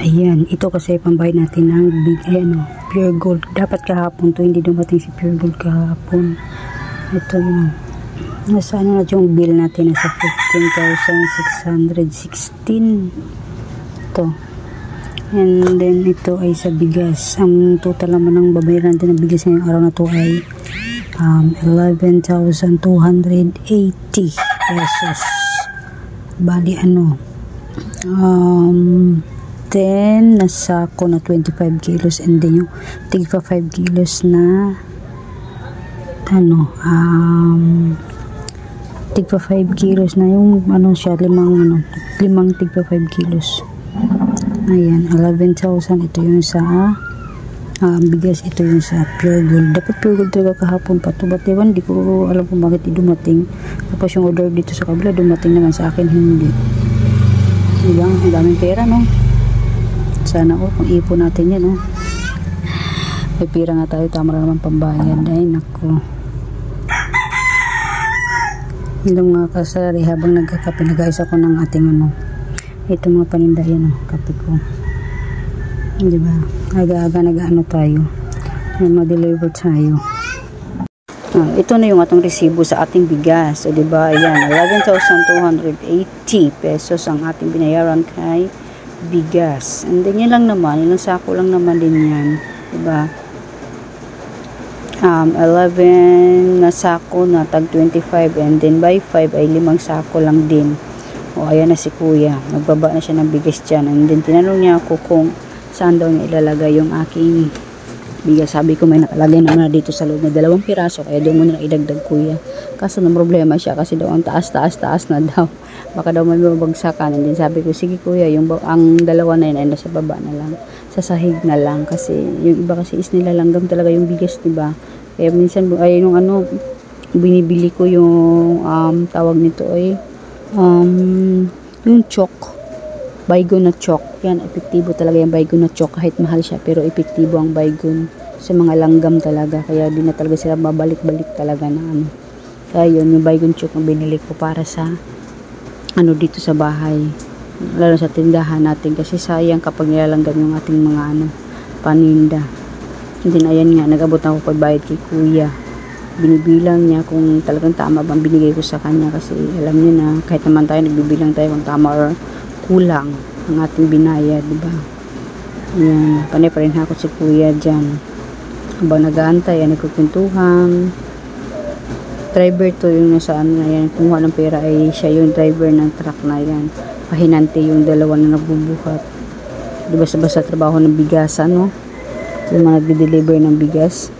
Ayan, ito kasi pambayad natin ng big, ayan o, pure gold. Dapat kahapon to, hindi dumating si pure gold kahapon. Ito yun. Nasa ano na yung bill natin, nasa 15,616. Ito. And then ito ay sa bigas. Ang total naman ng babayaran natin ng bigas ngayong araw na to ay 11,280 pesos. Bali ano, 10 na sako na 25 kilos, and then yung tigpa 5 kilos na ano, tigpa 5 kilos na yung ano siya, limang tigpa 5 kilos. Ayan, 11,000. Ito yung sa bigas, ito yung sa pure gold. Dapat pure gold talaga kahapon pa to, but ewan, di ko alam kung bakit dumating. Tapos yung order dito sa kabila dumating naman, sa akin hindi. Diba? Ang daming pera, no? Sana kung ipon natin yan, no? May pira nga tayo, tama naman pambayad. Ay nako, hindi mga kasari, habang nagkakape, nag-ayos ako ng ating ano, ito mga paninda yan, no? Kape ko, diba? Aga-aga nag-ano tayo, ma-deliver tayo. Ito na yung atong resibo sa ating bigas. So, diba? Ayan, 11,280 pesos ang ating binayaran kay bigas. And then, yan lang naman. Ilang sako lang naman din yan. Diba? 11 na sako na tag 25. And then, by 5 ay 5 sako lang din. O, ayan na si kuya. Nagbaba na siya ng bigas dyan. And then, tinanong niya ako kung saan daw niya ilalagay yung aking bigas. Sabi ko, may nakalagay naman na dito sa loob na 2 piraso, kaya doon mo na idagdag kuya. Kaso na problema siya kasi daw ang taas na daw, baka daw may mabagsakan. And then sabi ko, sige kuya, ang 2 na yun ay nasa baba na lang, sa sahig na lang, kasi yung iba kasi is nilalanggam talaga yung bigas, diba? Kaya minsan ay yung ano, binibili ko yung tawag nito ay yung chok, baygon na chok. Yan, epektibo talaga yung baygon na chok. Kahit mahal siya, pero epektibo ang baygon sa mga langgam talaga. Kaya di na talaga sila babalik-balik talaga na ano. Kaya yun, yung baygon chok na binili ko para sa ano dito sa bahay. Lalo sa tindahan natin. Kasi sayang kapag nilalanggam yung ating mga ano, paninda. And then, ayan nga, nag-abot na ako pagbayad kay kuya. Binibilang niya kung talagang tama bang binigay ko sa kanya. Kasi alam niya na, kahit naman tayo, nagbibilang tayo kung tama or kulang ang ating binayad, diba? Yan, panay pa rin ako si kuya dyan. Habang nag-aantay, nagkukuntuhan. Driver to yung nasa ano na yan, kumuha ng pera ay siya yung driver ng truck na yan. Pahinante yung 2 na nagbubuhat. Diba sa trabaho ng bigas, ano? Yung mga nagde-deliver ng bigas.